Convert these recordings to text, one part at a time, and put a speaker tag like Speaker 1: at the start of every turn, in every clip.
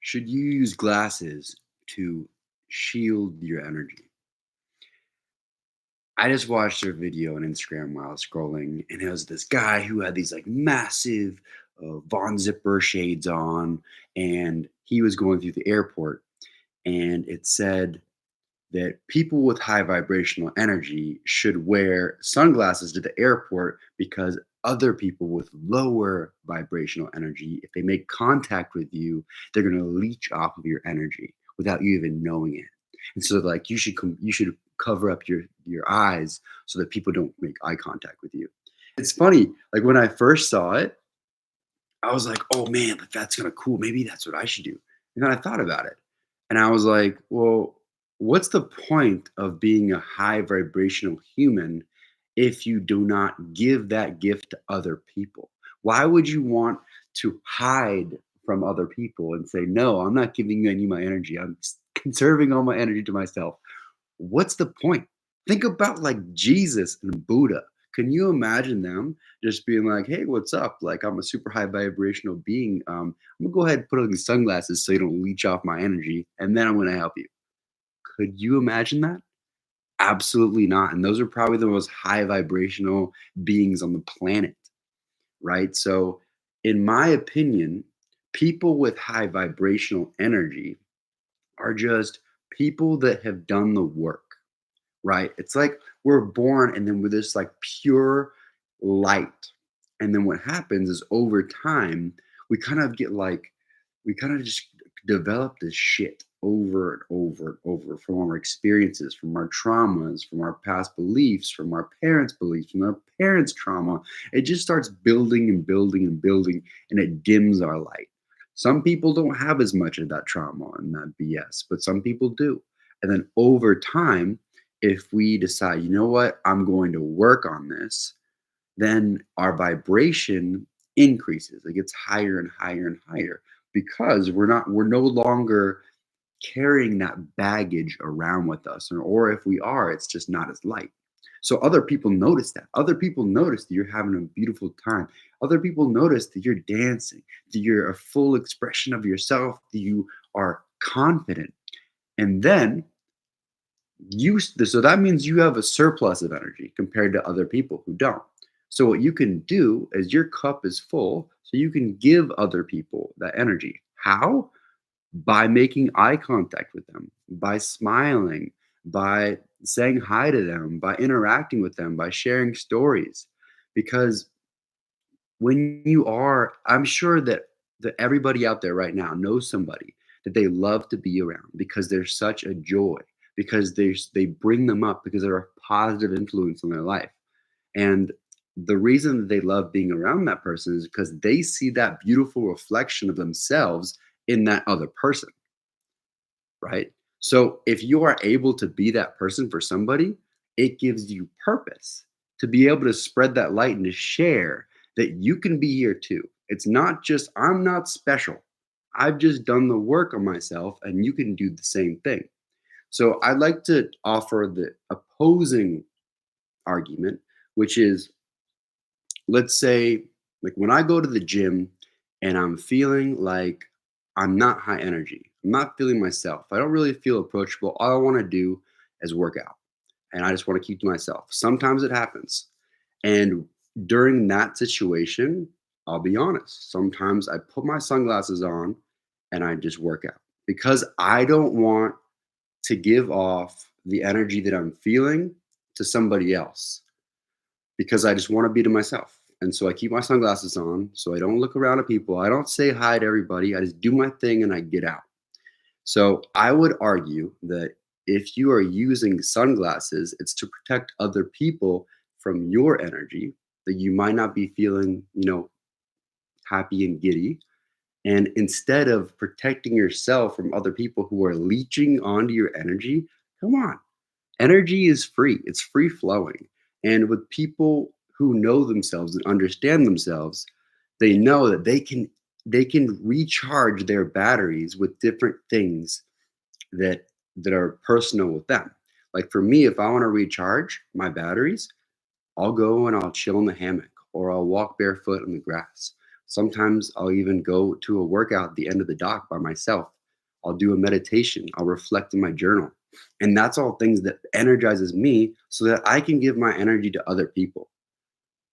Speaker 1: Should you use glasses to shield your energy? I just watched a video on Instagram while I was scrolling, and it was this guy who had these like massive Von Zipper shades on, and he was going through the airport, and it said that people with high vibrational energy should wear sunglasses to the airport because other people with lower vibrational energy, if they make contact with you, they're going to leech off of your energy without you even knowing it. And so, like, you should cover up your eyes so that people don't make eye contact with you. It's funny, like when I first saw it, I was like, "Oh man, like that's kind of cool. Maybe that's what I should do." And then I thought about it, and I was like, "Well, what's the point of being a high vibrational human if you do not give that gift to other people? Why would you want to hide from other people and say, 'No, I'm not giving you any of my energy. I'm conserving all my energy to myself.'" What's the point? Think about like Jesus and Buddha. Can you imagine them just being like, "Hey, what's up? Like, I'm a super high vibrational being. I'm gonna go ahead and put on these sunglasses so you don't leech off my energy, and then I'm gonna help you." Could you imagine that? Absolutely not. And those are probably the most high vibrational beings on the planet, right? So, in my opinion, people with high vibrational energy are just people that have done the work, right? It's like we're born and then we're this like pure light. And then what happens is over time, we kind of get like, we kind of just develop this shit over and over and over from our experiences, from our traumas, from our past beliefs, from our parents' beliefs, from our parents' trauma. It just starts building and building and building, and it dims our light. Some people don't have as much of that trauma and that BS, but some people do. And then over time, if we decide, you know what, I'm going to work on this, then our vibration increases. It gets higher and higher and higher because we're no longer carrying that baggage around with us. Or if we are, it's just not as light. So other people notice that. Other people notice that you're having a beautiful time. Other people notice that you're dancing, that you're a full expression of yourself, that you are confident. And then so that means you have a surplus of energy compared to other people who don't. So what you can do is your cup is full, so you can give other people that energy. How? By making eye contact with them, by smiling, by saying hi to them, by interacting with them, by sharing stories. Because when you are, I'm sure that everybody out there right now knows somebody that they love to be around because they're such a joy, because they bring them up, because they're a positive influence on their life. And the reason that they love being around that person is because they see that beautiful reflection of themselves in that other person, right? So if you are able to be that person for somebody, it gives you purpose to be able to spread that light and to share that you can be here too. It's not just, I'm not special. I've just done the work on myself and you can do the same thing. So I'd like to offer the opposing argument, which is, let's say, like when I go to the gym and I'm feeling like I'm not high energy, I'm not feeling myself, I don't really feel approachable. All I want to do is work out and I just want to keep to myself. Sometimes it happens. And during that situation, I'll be honest, sometimes I put my sunglasses on and I just work out because I don't want to give off the energy that I'm feeling to somebody else because I just want to be to myself. And so I keep my sunglasses on so I don't look around at people. I don't say hi to everybody. I just do my thing and I get out. So I would argue that if you are using sunglasses, it's to protect other people from your energy that you might not be feeling, happy and giddy. And instead of protecting yourself from other people who are leeching onto your energy, come on. Energy is free. It's free flowing. And with people who know themselves and understand themselves, they know that they can recharge their batteries with different things that are personal with them. Like for me, if I want to recharge my batteries, I'll go and I'll chill in the hammock or I'll walk barefoot on the grass. Sometimes I'll even go to a workout at the end of the dock by myself. I'll do a meditation. I'll reflect in my journal. And that's all things that energizes me so that I can give my energy to other people.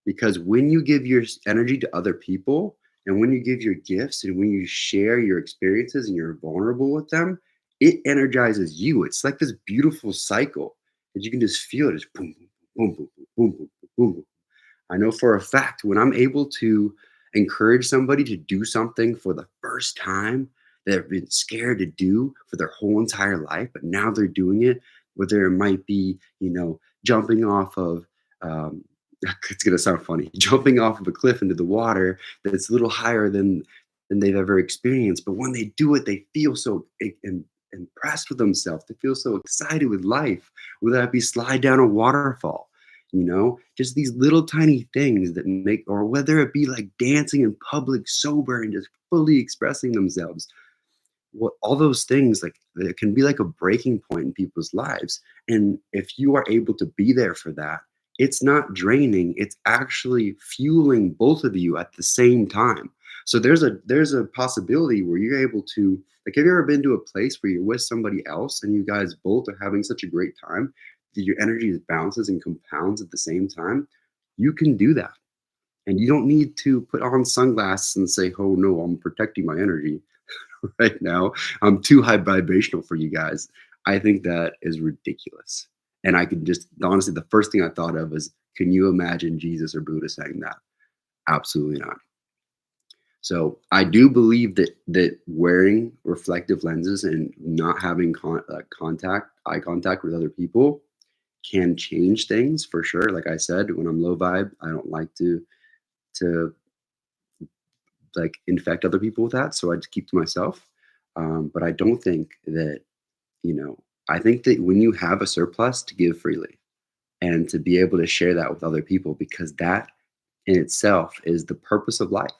Speaker 1: Because when you give your energy to other people and when you give your gifts and when you share your experiences and you're vulnerable with them, it energizes you. It's like this beautiful cycle that you can just feel it just boom, boom, boom, boom, boom, boom, boom, boom. I know for a fact when I'm able to encourage somebody to do something for the first time that they've been scared to do for their whole entire life, but now they're doing it, whether it might be, jumping off of, um, it's going to sound funny, jumping off of a cliff into the water that's a little higher than they've ever experienced. But when they do it, they feel so impressed with themselves. They feel so excited with life, whether that be slide down a waterfall, just these little tiny things that make, or whether it be like dancing in public sober and just fully expressing themselves. What all those things, like, it can be like a breaking point in people's lives. And if you are able to be there for that, it's not draining, it's actually fueling both of you at the same time. So there's a possibility where you're able to, like, have you ever been to a place where you're with somebody else and you guys both are having such a great time that your energy bounces and compounds at the same time? You can do that. And you don't need to put on sunglasses and say, oh no, I'm protecting my energy right now. I'm too high vibrational for you guys. I think that is ridiculous. And I could just honestly, the first thing I thought of is, can you imagine Jesus or Buddha saying that? Absolutely not. So I do believe that wearing reflective lenses and not having eye contact with other people can change things for sure. Like I said, when I'm low vibe, I don't like to like infect other people with that, so I just keep to myself. But I don't think that, you know, I think that when you have a surplus, to give freely and to be able to share that with other people, because that in itself is the purpose of life.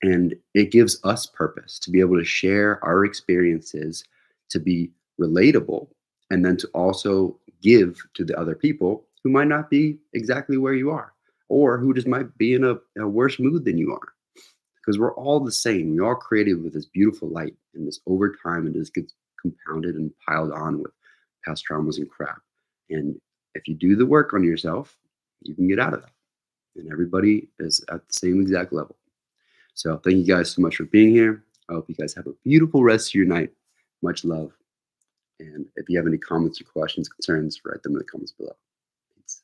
Speaker 1: And it gives us purpose to be able to share our experiences, to be relatable, and then to also give to the other people who might not be exactly where you are, or who just might be in a worse mood than you are, because we're all the same. We're all created with this beautiful light, and this over time it just gets compounded and piled on with past traumas and crap. And if you do the work on yourself, you can get out of that. And everybody is at the same exact level. So thank you guys so much for being here. I hope you guys have a beautiful rest of your night. Much love. And if you have any comments or questions, concerns, write them in the comments below. Peace.